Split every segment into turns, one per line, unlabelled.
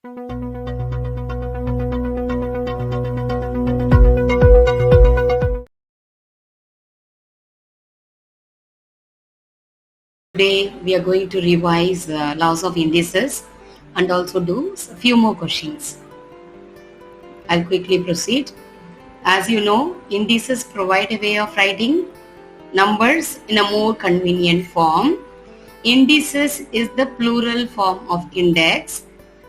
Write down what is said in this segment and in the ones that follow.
Today we are going to revise laws of indices and also do a few more questions. I'll quickly proceed. As you know, indices provide a way of writing numbers in a more convenient form. Indices is the plural form of index,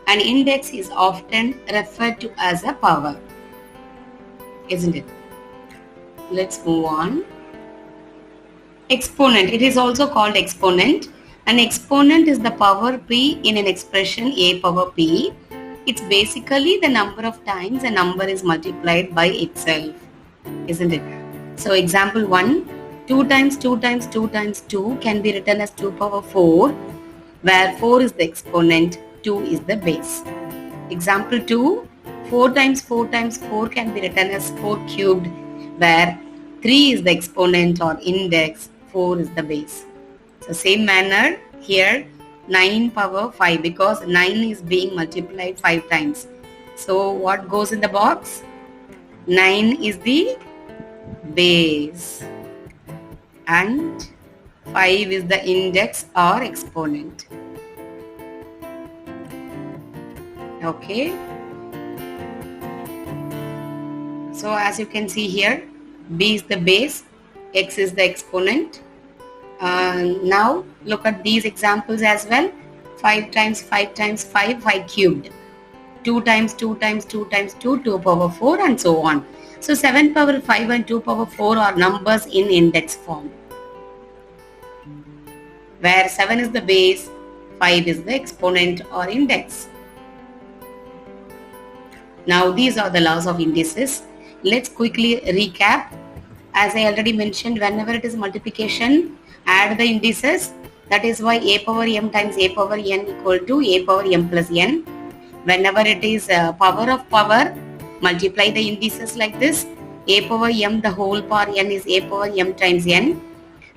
and index is often referred to as a power, isn't it? Let's move on. Exponent. It is also called exponent. An exponent is the power p in an expression a power p. It's basically the number of times a number is multiplied by itself, isn't it? So example 1, 2 times 2 times 2 times 2 can be written as 2 power 4, where 4 is the exponent, 2 is the base. Example 2, 4 times 4 times 4 can be written as 4 cubed, where 3 is the exponent or index, 4 is the base. So same manner here 9 power 5, because 9 is being multiplied 5 times. So what goes in the box? 9 is the base and 5 is the index or exponent. Okay. So as you can see here, b is the base, x is the exponent. Now look at these examples as well. 5 times 5 times 5, 5 cubed. 2 times 2 times 2 times 2, 2 power 4 and so on. So 7 power 5 and 2 power 4 are numbers in index form, where 7 is the base, 5 is the exponent or index. Now these are the laws of indices. Let's quickly recap. As I already mentioned, whenever it is multiplication, add the indices. That is why a power m times a power n equal to a power m plus n. Whenever it is power of power, multiply the indices like this. A power m the whole power n is a power m times n.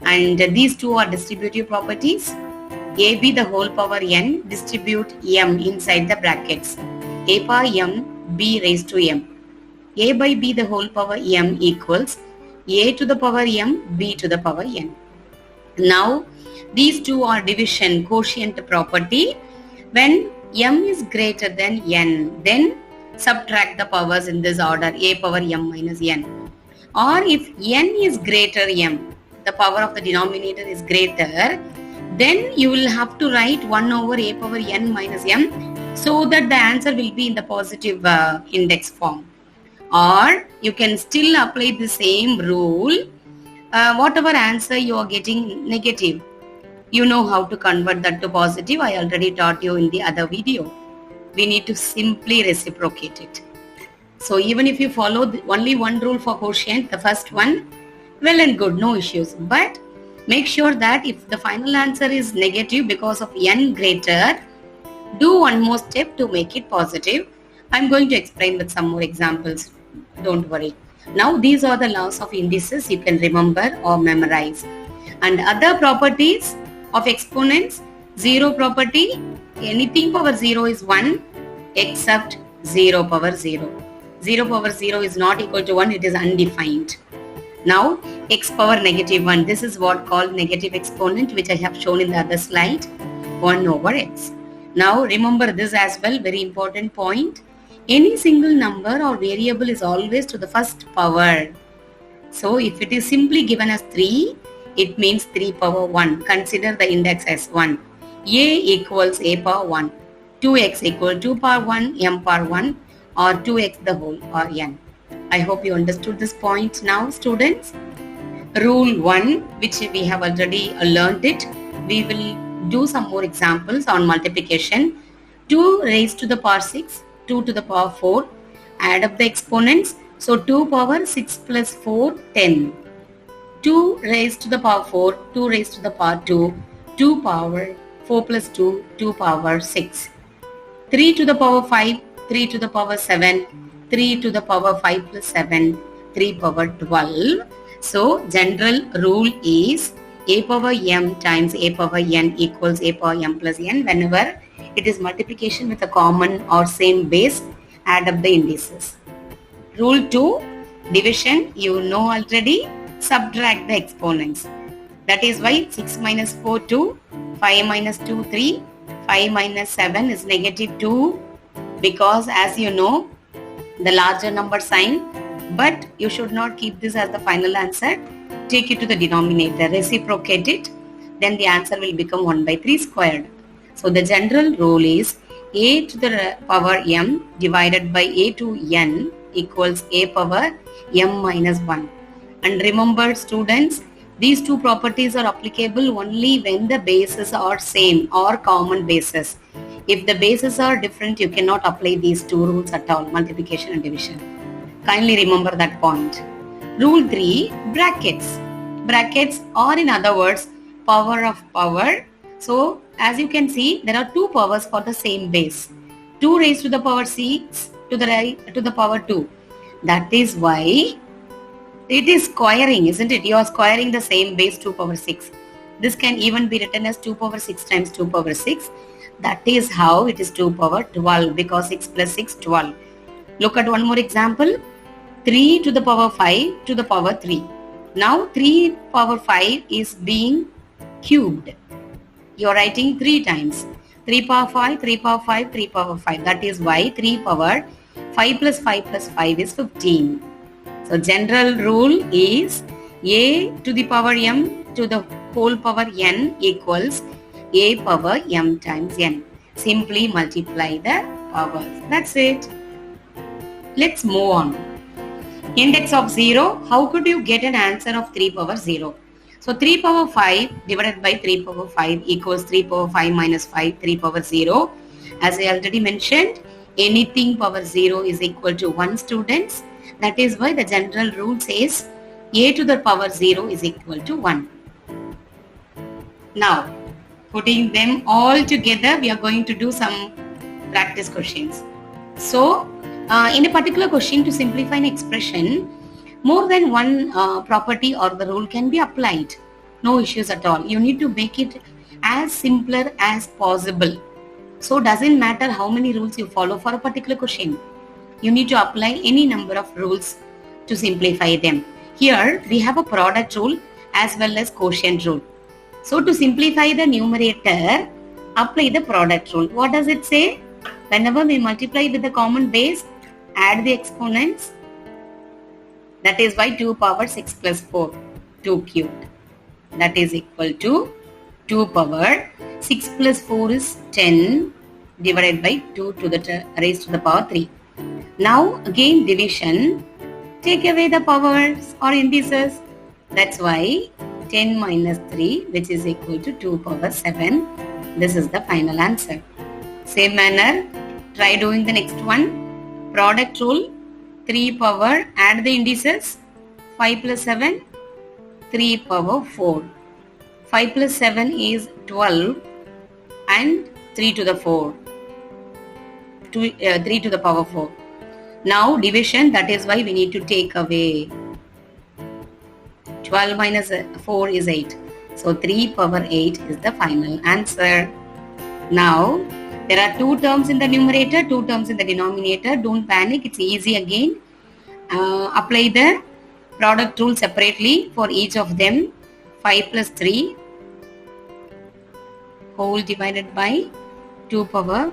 And these two are distributive properties. ab the whole power n, distribute m inside the brackets. A power m, b raised to m. A by b the whole power m equals a to the power m, b to the power n. Now these two are division quotient property. When m is greater than n, then subtract the powers in this order, a power m minus n. Or if n is greater m, the power of the denominator is greater, then you will have to write 1 over a power n minus m, so that the answer will be in the positive index form. Or you can still apply the same rule. Whatever answer you are getting negative, you know how to convert that to positive. I already taught you in the other video. We need to simply reciprocate it. So even if you follow only one rule for quotient, the first one, well and good, no issues. But make sure that if the final answer is negative because of n greater, do one more step to make it positive. I'm going to explain with some more examples. Don't worry. Now these are the laws of indices you can remember or memorize. And other properties of exponents, 0 property, anything power 0 is 1 except 0 power 0. 0 power 0 is not equal to 1, it is undefined. Now x power negative 1, this is what called negative exponent, which I have shown in the other slide, 1 over x. Now remember this as well, very important point. Any single number or variable is always to the first power. So if it is simply given as 3, it means 3 power 1. Consider the index as 1. A equals a power 1. 2x equal 2 power 1, m power 1, or 2x the whole or n. I hope you understood this point now, students. Rule 1, which we have already learned it. We will do some more examples on multiplication. 2 raised to the power 6. 2 to the power 4, add up the exponents. So 2 power 6 plus 4, 10. 2 raised to the power 4, 2 raised to the power 2, 2 power 4 plus 2, 2 power 6. 3 to the power 5, 3 to the power 7, 3 to the power 5 plus 7, 3 power 12. So general rule is a power m times a power n equals a power m plus n whenever it is multiplication with a common or same base. Add up the indices. Rule 2, division, you know already, subtract the exponents. That is why 6 minus 4, 2, 5 minus 2, 3, 5 minus 7 is negative 2, because as you know, the larger number sign, but you should not keep this as the final answer. Take it to the denominator, reciprocate it, then the answer will become 1 by 3 squared. So the general rule is a to the power m divided by a to n equals a power m minus 1. And remember students, these two properties are applicable only when the bases are same or common bases. If the bases are different, you cannot apply these two rules at all, multiplication and division. Kindly remember that point. Rule 3, brackets. Brackets, or in other words, power of power. So as you can see, there are two powers for the same base. 2 raised to the power 6 to the power 2. That is why it is squaring, isn't it? You are squaring the same base 2 power 6. This can even be written as 2 power 6 times 2 power 6. That is how it is 2 power 12, because 6 plus 6, 12. Look at one more example. 3 to the power 5 to the power 3. Now 3 power 5 is being cubed. You are writing 3 times. 3 power 5, 3 power 5, 3 power 5. That is why 3 power 5 plus 5 is 15. So general rule is a to the power m to the whole power n equals a power m times n. Simply multiply the powers. That's it. Let's move on. Index of 0. How could you get an answer of 3 power 0? So 3 power 5 divided by 3 power 5 equals 3 power 5 minus 5, 3 power 0. As I already mentioned, anything power 0 is equal to 1, students. That is why the general rule says a to the power 0 is equal to 1. Now, putting them all together, we are going to do some practice questions. So, in a particular question, to simplify an expression, more than one property or the rule can be applied. No issues at all. You need to make it as simpler as possible. So, doesn't matter how many rules you follow for a particular question. You need to apply any number of rules to simplify them. Here, we have a product rule as well as quotient rule. So to simplify the numerator, apply the product rule. What does it say? Whenever we multiply with the common base, add the exponents. That is why 2 power 6 plus 4, 2 cubed. That is equal to 2 power 6 plus 4 is 10 divided by 2 to the raised to the power 3. Now again division, take away the powers or indices. That's why 10 minus 3, which is equal to 2 power 7. This is the final answer. Same manner, try doing the next one. Product rule, 3 power, add the indices, 5 plus 7, 3 power 4. 5 plus 7 is 12 and 3 to the 4. 3 to the power 4. Now division, that is why we need to take away 12 minus 4 is 8. So 3 power 8 is the final answer. Now there are 2 terms in the numerator, 2 terms in the denominator. Don't panic, it's easy again. Apply the product rule separately for each of them. 5 plus 3 whole divided by 2 power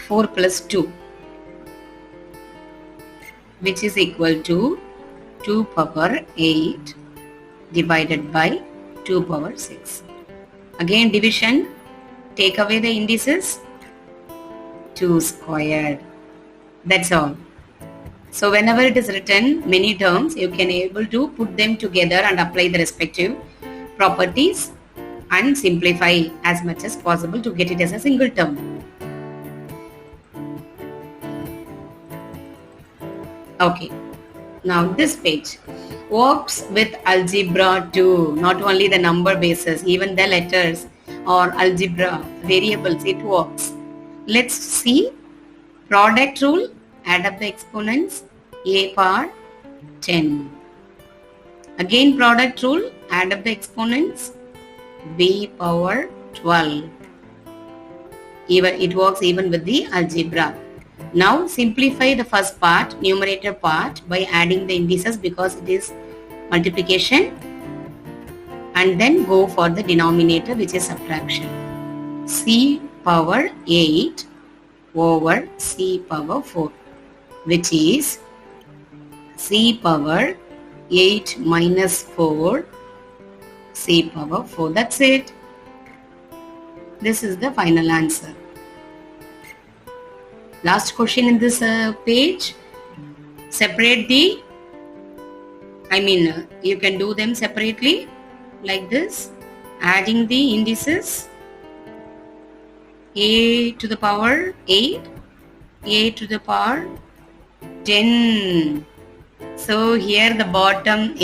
4 plus 2, which is equal to 2 power 8 divided by 2 power 6. Again division, take away the indices, 2 squared. That's all. So whenever it is written many terms, you can able to put them together and apply the respective properties and simplify as much as possible to get it as a single term. Okay, now this page works with algebra too, not only the number bases, even the letters or algebra variables, it works. Let's see. Product rule, add up the exponents, a power 10. Again product rule, add up the exponents, b power 12. Even it works even with the algebra. Now simplify the first part, numerator part, by adding the indices because it is multiplication, and then go for the denominator, which is subtraction. C power 8 over C power 4, which is C power 8 minus 4 C power 4. That's it. This is the final answer. Last question in this page. Separate the, you can do them separately like this, adding the indices. A to the power 8, A to the power 10. So here the bottom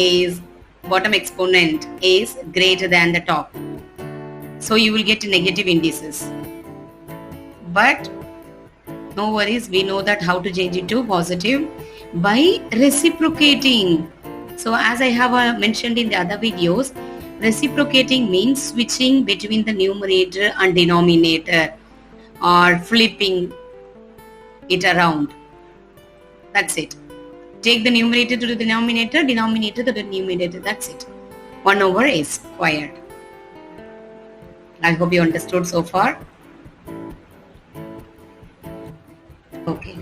exponent is greater than the top. So you will get negative indices. But no worries, we know that how to change it to positive by reciprocating. So as I have mentioned in the other videos, reciprocating means switching between the numerator and denominator, or flipping it around. That's it. Take the numerator to the denominator, denominator to the numerator. That's it. 1 over a squared. I hope you understood so far. Okay.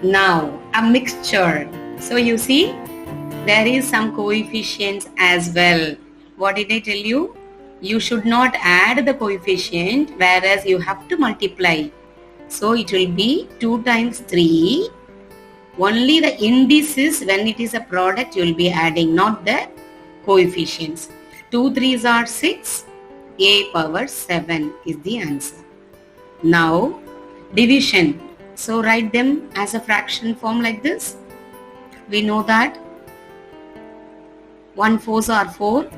Now, a mixture. So you see, there is some coefficients as well. What did I tell you? You should not add the coefficient, whereas you have to multiply. So it will be 2 times 3. Only the indices, when it is a product, you will be adding, not the coefficients. 2 3s are 6. A power 7 is the answer. Now, division. So write them as a fraction form like this. We know that 1 4s are 4.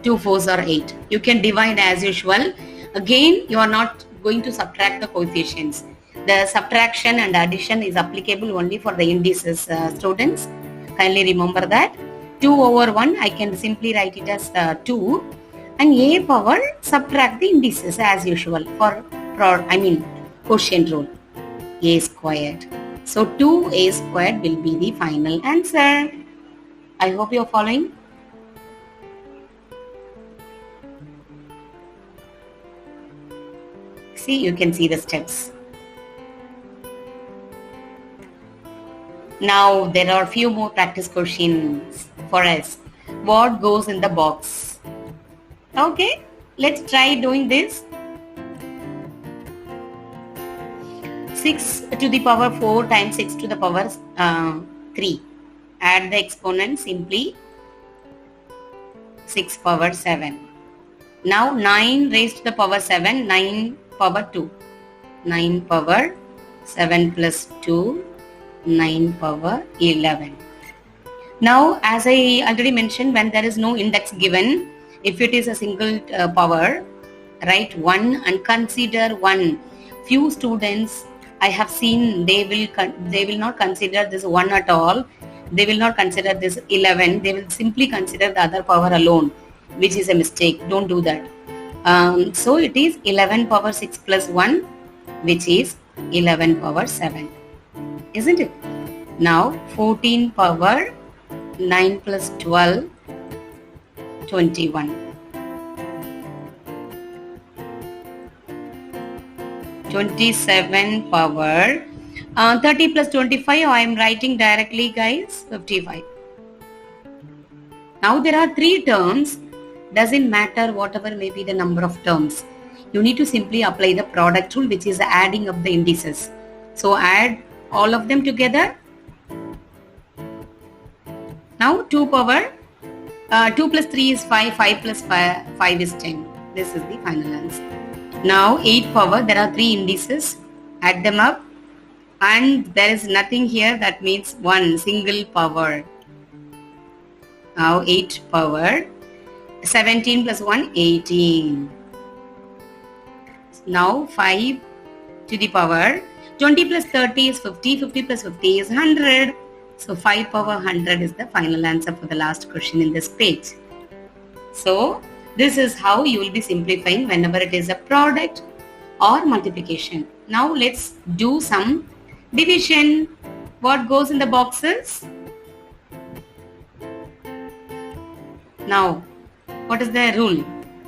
2 4s are 8. You can divide as usual. Again, you are not going to subtract the coefficients. The subtraction and addition is applicable only for the indices, students. Kindly remember that. 2 over 1, I can simply write it as 2. And a power, subtract the indices as usual for quotient rule. A squared. So 2a squared will be the final answer. I hope you are following. See, you can see the steps. Now there are few more practice questions for us. What goes in the box? Okay, let's try doing this. 6 to the power 4 times 6 to the power 3. Add the exponent simply. 6 power 7. Now 9 raised to the power 7, 9 power 2. 9 power 7 plus 2, 9 power 11. Now, as I already mentioned, when there is no index given, if it is a single power, write 1 and consider 1. Few students I have seen, they will not consider this 1 at all. They will not consider this 11. They will simply consider the other power alone, which is a mistake. Don't do that. So it is 11 power 6 plus 1, which is 11 power 7. Isn't it? Now 14 power 9 plus 12, 21. 27 power 30 plus 25, I am writing directly, guys, 55. Now there are 3 terms. Doesn't matter whatever may be the number of terms. You need to simply apply the product rule, which is adding up the indices. So add all of them together. Now 2 power 2 plus 3 is 5, 5 plus 5 is 10. This is the final answer. Now 8 power, there are 3 indices. Add them up. And there is nothing here, that means 1 single power. Now 8 power 17 plus 1, 18. Now 5 to the power 20 plus 30 is 50, 50 plus 50 is 100. So 5 power 100 is the final answer for the last question in this page. So This is how you will be simplifying whenever it is a product or multiplication. Now let's do some division. What goes in the boxes? Now, what is the rule?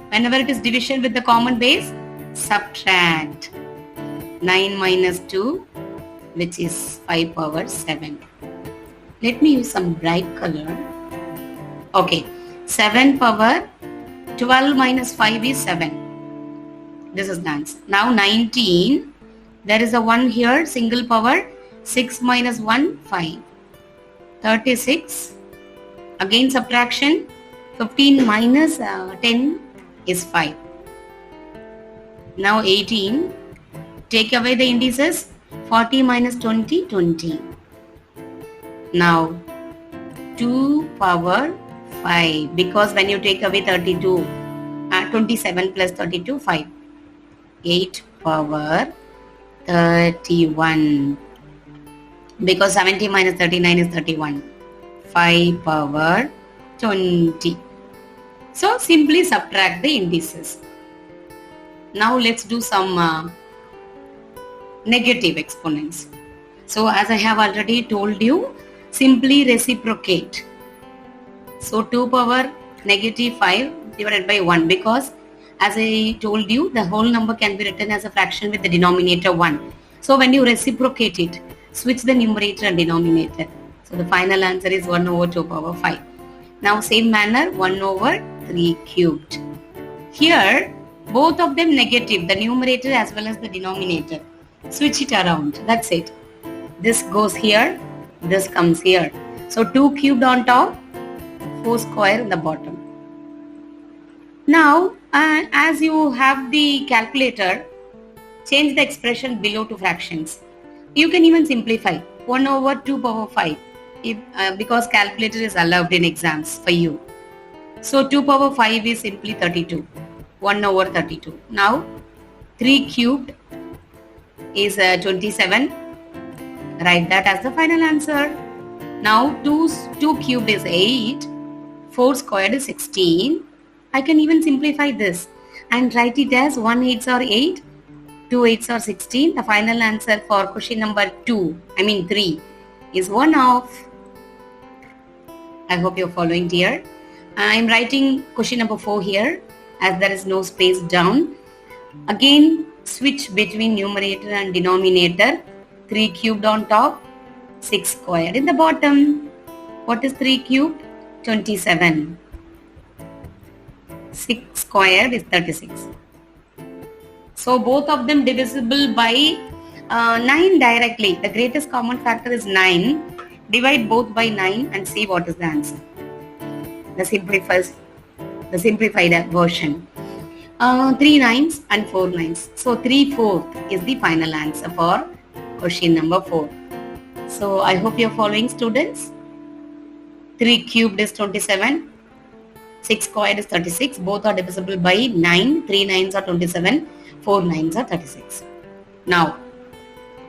Whenever it is division with the common base, subtract 9 minus 2, which is 5 power 7. Let me use some bright color. Okay, 7 power 12 minus 5 is 7. This is the answer. Now 19, there is a 1 here, single power, 6 minus 1, 5. 36, again subtraction, 15 minus 10 is 5. Now 18, take away the indices, 40 minus 20, 20. Now 2 power 5, because when you take away 32, 27 plus 32, 5. 8 power 31, because 70 minus 39 is 31. 5 power 20. So simply subtract the indices. Now let's do some negative exponents. So as I have already told you, simply reciprocate. So 2 power negative 5 divided by 1, because as I told you, the whole number can be written as a fraction with the denominator 1. So when you reciprocate it, switch the numerator and denominator. So the final answer is 1 over 2 power 5. Now same manner, 1 over 3 cubed. Here, both of them negative, the numerator as well as the denominator. Switch it around, that's it. This goes here, this comes here. So 2 cubed on top, 4 square in the bottom. Now, as you have the calculator, change the expression below to fractions. You can even simplify 1 over 2 power 5 because calculator is allowed in exams for you. So 2 power 5 is simply 32. 1 over 32. Now 3 cubed is 27. Write that as the final answer. Now 2 cubed is 8. 4 squared is 16. I can even simplify this and write it as 1 8s are 8, 2 8s are 16. The final answer for question number 3 is 1 half. I hope you're following dear. I'm writing question number 4 here as there is no space down. Again, switch between numerator and denominator. 3 cubed on top, 6 squared in the bottom. What is 3 cubed? 27. 6 squared is 36. So both of them divisible by 9 directly. The greatest common factor is 9. Divide both by 9 and see what is the answer. The simplified version. 3 9s and 4 9s. So 3/4 is the final answer for question number 4. So I hope you're following, students. 3 cubed is 27. 6 squared is 36. Both are divisible by 9. 3 9s are 27. 4 9s are 36. Now,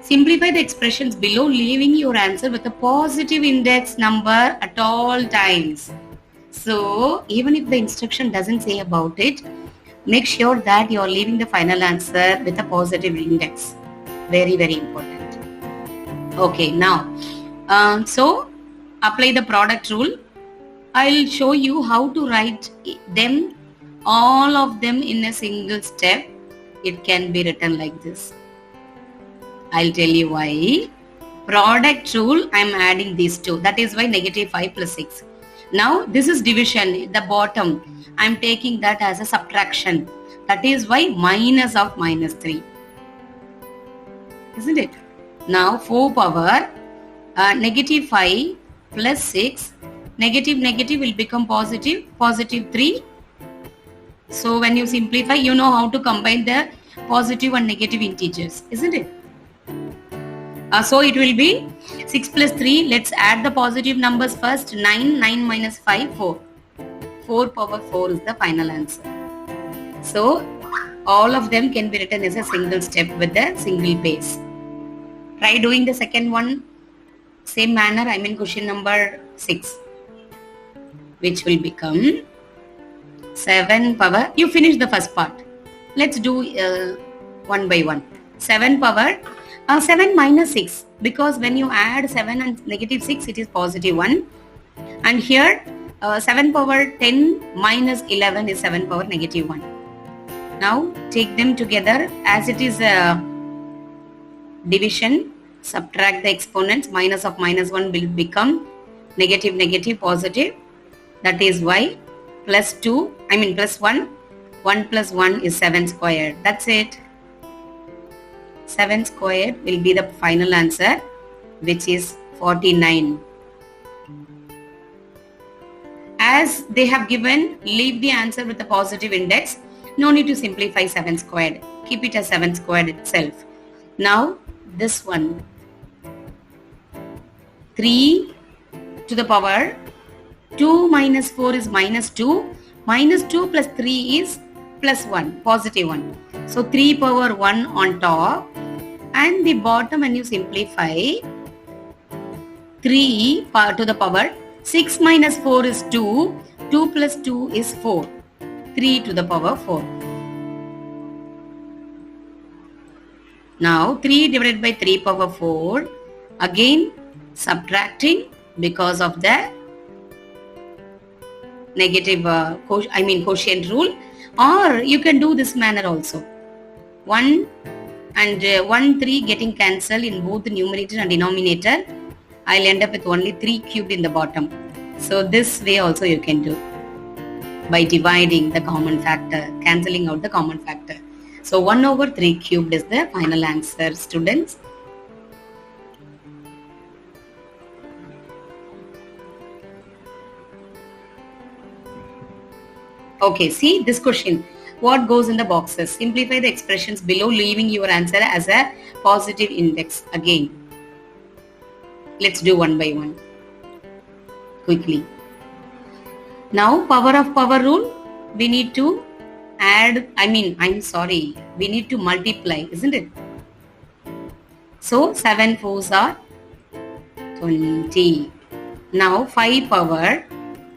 simplify the expressions below, leaving your answer with a positive index number at all times. So, even if the instruction doesn't say about it, make sure that you are leaving the final answer with a positive index. Very, very important. Okay, now, so apply the product rule. I'll show you how to write them, all of them in a single step. It can be written like this. I'll tell you why. Product rule, I'm adding these two. That is why -5 plus 6. Now, this is division, the bottom. I'm taking that as a subtraction. That is why minus of -3. Isn't it? Now, 4 power -5 plus 6. Negative will become positive. Positive 3. So, when you simplify, you know how to combine the positive and negative integers. Isn't it? So it will be 6 plus 3. Let's add the positive numbers first. 9. 9 minus 5, 4. 4 power 4 is the final answer. So all of them can be written as a single step with a single base. Try doing the second one. Same manner, question number 6. Which will become 7 power, you finish the first part. Let's do one by one. 7 power, 7 minus 6, because when you add 7 and negative 6, it is positive 1. And here 7 power 10 minus 11 is 7 power negative 1. Now take them together as it is a division. Subtract the exponents. Minus of minus 1 will become negative negative positive. That is why plus 1. 1 plus 1 is 7 squared. That's it. 7 squared will be the final answer, which is 49. As they have given, leave the answer with a positive index. No need to simplify 7 squared. Keep it as 7 squared itself. Now this one. 3 to the power 2 minus 4 is minus 2. Minus 2 plus 3 is plus 1, positive 1. So 3 power 1 on top. And the bottom, when you simplify, 3 to the power 6 minus 4 is 2. 2 plus 2 is 4. 3 to the power 4. Now 3 divided by 3 power 4. Again subtracting because of the negative quotient rule. Or you can do this manner also. 1 and 1, 3 getting cancelled in both the numerator and denominator. I'll end up with only 3 cubed in the bottom. So this way also you can do by dividing the common factor, cancelling out the common factor. So 1 over 3 cubed is the final answer, students. Okay, see this question. What goes in the boxes? Simplify the expressions below, leaving your answer as a positive index. Again, let's do one by one quickly. Now power of power rule, we need to add, we need to multiply, isn't it? So 7 fours are 20. Now 5 power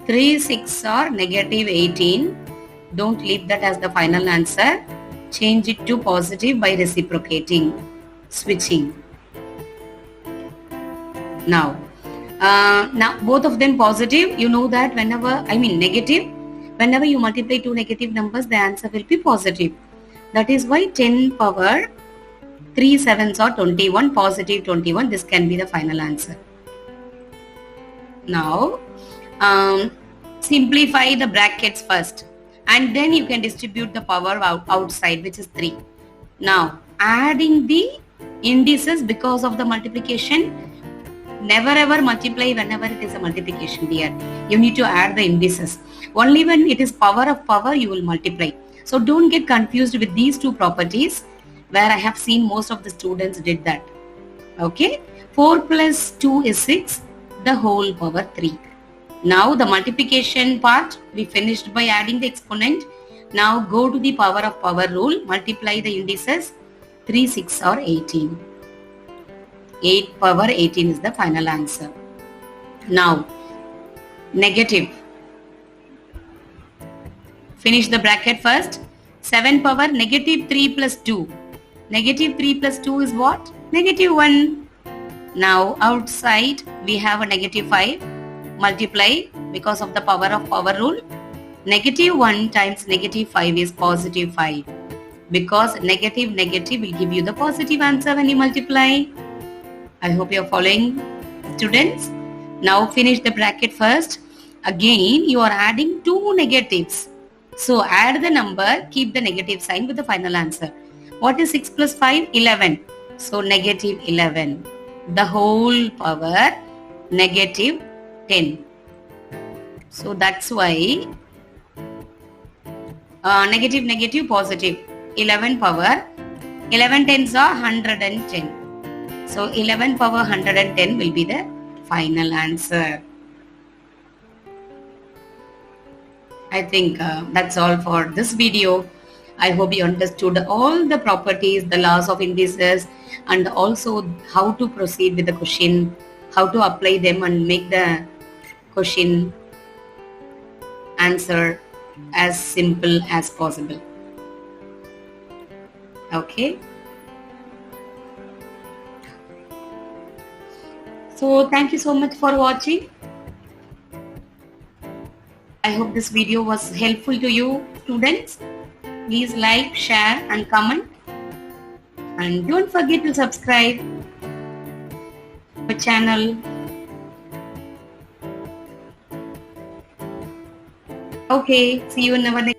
3 6 are negative 18. Don't leave that as the final answer. Change it to positive by reciprocating, switching. Now both of them positive. You know that negative, whenever you multiply two negative numbers, the answer will be positive. That is why 10 power 3 sevens are 21, positive 21. This can be the final answer. Now simplify the brackets first, and then you can distribute the power outside, which is 3. Now adding the indices because of the multiplication. Never ever multiply whenever it is a multiplication, dear. You need to add the indices. Only when it is power of power you will multiply. So don't get confused with these two properties, where I have seen most of the students did that. Okay, 4 plus 2 is 6, the whole power 3. Now the multiplication part we finished by adding the exponent. Now go to the power of power rule, multiply the indices. 3 6 are 18. 8 power 18 is the final answer. Now negative, finish the bracket first. 7 power negative 3 plus 2. Negative 3 plus 2 is what? Negative 1. Now outside we have a negative 5. Multiply because of the power of power rule. Negative 1 times negative 5 is positive 5. Because negative will give you the positive answer when you multiply. I hope you are following, students. Now finish the bracket first. Again you are adding two negatives. So add the number, keep the negative sign with the final answer. What is 6 plus 5? 11. So negative 11. The whole power negative 10. So that's why negative positive. 11 power 11 tens are 110. So 11 power 110 will be the final answer. I think that's all for this video. I hope you understood all the properties, the laws of indices, and also how to proceed with the question, how to apply them and make the question answer as simple as possible. Okay. So thank you so much for watching. I hope this video was helpful to you students. Please like, share and comment. And don't forget to subscribe to our channel. Okay, see you in our next